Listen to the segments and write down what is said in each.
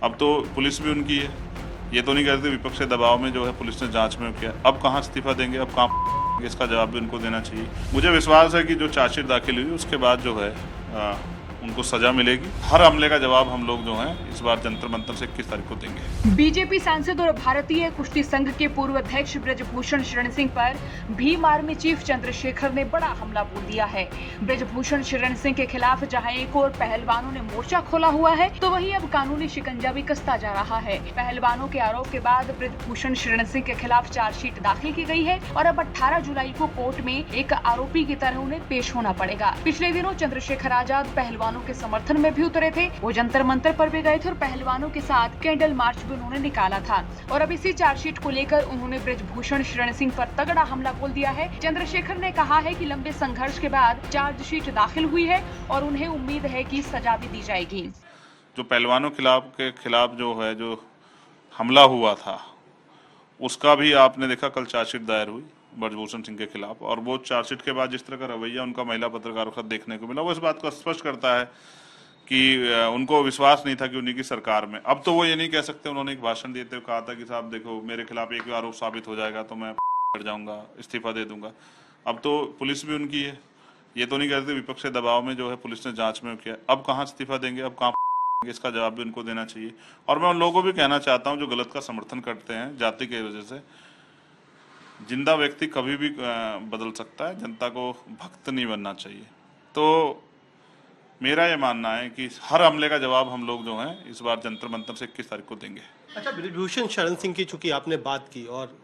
अब तो पुलिस भी उनकी है, ये तो नहीं कहते विपक्ष के दबाव में जो है पुलिस ने जांच में किया। अब कहाँ इस्तीफा देंगे, अब कहाँ, इसका जवाब भी उनको देना चाहिए। मुझे विश्वास है कि जो चार्जशीट दाखिल हुई उसके बाद जो है उनको सजा मिलेगी। हर हमले का जवाब हम लोग जो हैं इस बार जंतर मंतर से 21 तारीख को देंगे। बीजेपी सांसद और भारतीय कुश्ती संघ के पूर्व अध्यक्ष ब्रजभूषण शरण सिंह पर भीम आर्मी चीफ चंद्रशेखर ने बड़ा हमला बोल दिया है। ब्रजभूषण शरण सिंह के खिलाफ जहां एक और पहलवानों ने मोर्चा खोला हुआ है, तो वहीं अब कानूनी शिकंजा भी कसता जा रहा है। पहलवानों के आरोप के बाद ब्रजभूषण शरण सिंह के खिलाफ चार्जशीट दाखिल की गई है और अब 18 जुलाई को कोर्ट में एक आरोपी की तरह उन्हें पेश होना पड़ेगा। पिछले दिनों चंद्रशेखर आजाद पहलवानों के समर्थन में भी उतरे थे, वो जंतर मंतर पर भी गए थे और पहलवानों के साथ कैंडल मार्च भी उन्होंने निकाला था। और अब इसी चार्जशीट को लेकर उन्होंने ब्रजभूषण शरण सिंह पर तगड़ा हमला बोल दिया है। चंद्रशेखर ने कहा है कि लंबे संघर्ष के बाद चार्जशीट दाखिल हुई है और उन्हें उम्मीद है कि सजा भी दी जाएगी। जो पहलवानों के खिलाफ जो है जो हमला हुआ था उसका भी आपने देखा, कल चार्जशीट दायर हुई ब्रजभूषण सिंह के खिलाफ, और वो चार्जशीट के बाद जिस तरह का रवैया उनका महिला पत्रकारों के साथ देखने को मिला वो इस बात को स्पष्ट करता है कि उनको विश्वास नहीं था कि उन्हीं की सरकार में। अब तो वो ये नहीं कह सकते, उन्होंने एक भाषण देते हुए कहा था कि साहब देखो मेरे खिलाफ एक आरोप साबित हो जाएगा तो मैं हट जाऊंगा, इस्तीफा दे दूंगा। अब तो पुलिस भी उनकी है, ये तो नहीं कहते विपक्ष के दबाव में जो है पुलिस ने जांच में किया। अब कहाँ इस्तीफा देंगे, अब कहाँ, इसका जवाब भी उनको देना चाहिए। और मैं उन लोगों को भी कहना चाहता हूँ जो गलत का समर्थन करते हैं जाति की वजह से, जिंदा व्यक्ति कभी भी बदल सकता है, जनता को भक्त नहीं बनना चाहिए। तो मेरा ये मानना है कि हर हमले का जवाब हम लोग जो हैं इस बार जंतर मंतर से 21 तारीख को देंगे। अच्छा, ब्रजभूषण शरण सिंह की चूंकि आपने बात की और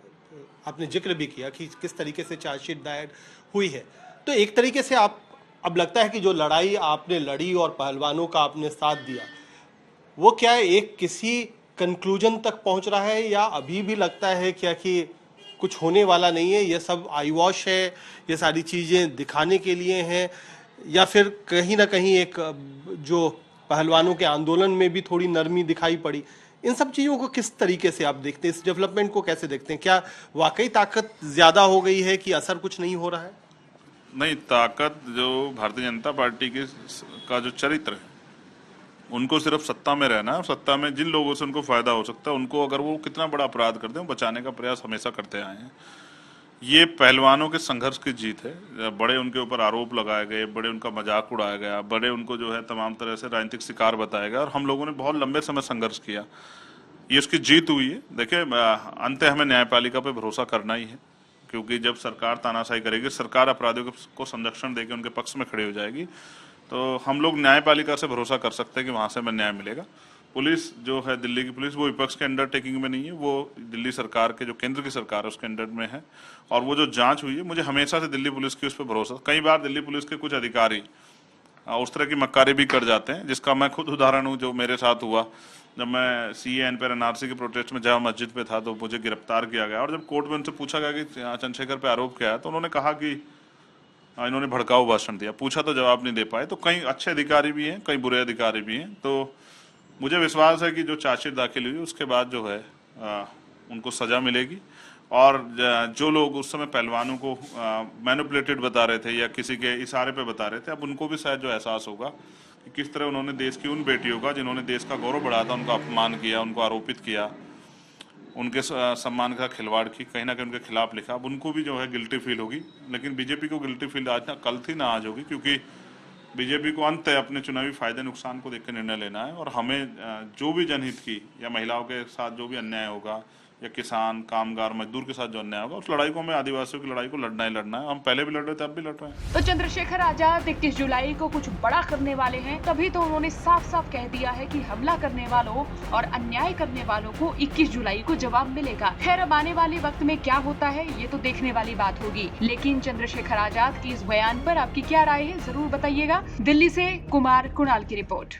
आपने जिक्र भी किया कि किस तरीके से चार्जशीट दायर हुई है, तो एक तरीके से आप अब लगता है कि जो लड़ाई आपने लड़ी और पहलवानों का आपने साथ दिया वो क्या एक किसी कंक्लूजन तक पहुंच रहा है, या अभी भी लगता है क्या कि कुछ होने वाला नहीं है, ये सब आई वॉश है, ये सारी चीज़ें दिखाने के लिए हैं, या फिर कहीं ना कहीं एक जो पहलवानों के आंदोलन में भी थोड़ी नरमी दिखाई पड़ी? इन सब चीज़ों को किस तरीके से आप देखते हैं, इस डेवलपमेंट को कैसे देखते हैं? क्या वाकई ताकत ज़्यादा हो गई है कि असर कुछ नहीं हो रहा है? नहीं, ताकत जो भारतीय जनता पार्टी का जो चरित्र है उनको सिर्फ सत्ता में रहना है, सत्ता में जिन लोगों से उनको फायदा हो सकता है उनको अगर वो कितना बड़ा अपराध करते हैं बचाने का प्रयास हमेशा करते आए हैं। ये पहलवानों के संघर्ष की जीत है। बड़े उनके ऊपर आरोप लगाए गए, बड़े उनका मजाक उड़ाया गया, बड़े उनको जो है तमाम तरह से राजनीतिक शिकार बताया गया और हम लोगों ने बहुत लंबे समय संघर्ष किया, ये उसकी जीत हुई है। देखिए, अंत हमें न्यायपालिका पे भरोसा करना ही है, क्योंकि जब सरकार तानाशाही करेगी, सरकार अपराधियों को संरक्षण देकर उनके पक्ष में खड़ी हो जाएगी, तो हम लोग न्यायपालिका से भरोसा कर सकते हैं कि वहाँ से हमें न्याय मिलेगा। पुलिस जो है, दिल्ली की पुलिस, वो विपक्ष के अंडरटेकिंग में नहीं है, वो दिल्ली सरकार के जो केंद्र की सरकार है उसके अंडर में है। और वो जो जांच हुई है, मुझे हमेशा से दिल्ली पुलिस की उस पर भरोसा। कई बार दिल्ली पुलिस के कुछ अधिकारी उस तरह की मक्कारी भी कर जाते हैं, जिसका मैं खुद उदाहरण हूँ, जो मेरे साथ हुआ जब मैं CAN पर NRC के प्रोटेस्ट में जामा मस्जिद पे था तो मुझे गिरफ्तार किया गया। और जब कोर्ट में उनसे पूछा गया कि चंद्रशेखर पे आरोप क्या है, तो उन्होंने कहा कि इन्होंने भड़काऊ भाषण दिया। पूछा तो जवाब नहीं दे पाए। तो कई अच्छे अधिकारी भी हैं, कई बुरे अधिकारी भी हैं। तो मुझे विश्वास है कि जो चार्जशीट दाखिल हुई उसके बाद जो है उनको सजा मिलेगी। और जो लोग उस समय पहलवानों को मैनिपुलेटेड बता रहे थे या किसी के इशारे पे बता रहे थे, अब उनको भी शायद जो एहसास होगा कि किस तरह उन्होंने देश की उन बेटियों का जिन्होंने देश का गौरव बढ़ाया था उनका अपमान किया, उनको आरोपित किया, उनके सम्मान का खिलवाड़ की, कहीं ना कहीं उनके खिलाफ लिखा। अब उनको भी जो है गिल्टी फील होगी। लेकिन बीजेपी को गिल्टी फील आज ना कल थी ना आज होगी, क्योंकि बीजेपी को अंत है अपने चुनावी फायदे नुकसान को देखकर निर्णय लेना है। और हमें जो भी जनहित की या महिलाओं के साथ जो भी अन्याय होगा या किसान, कामगार, मजदूर के साथ जो अन्याय होगा, उस लड़ाई को हमें, आदिवासियों की लड़ाई को लड़ना ही लड़ना है। हम पहले भी लड़ रहे थे, अब भी लड़ रहे हैं। तो चंद्रशेखर आजाद 21 जुलाई को कुछ बड़ा करने वाले हैं, तभी तो उन्होंने साफ साफ कह दिया है कि हमला करने वालों और अन्याय करने वालों को 21 जुलाई को जवाब मिलेगा। खैर, अब आने वाले वक्त में क्या होता है ये तो देखने वाली बात होगी। लेकिन चंद्रशेखर आजाद की इस बयान पर आपकी क्या राय है, जरूर बताइएगा। दिल्ली से कुमार कुणाल की रिपोर्ट।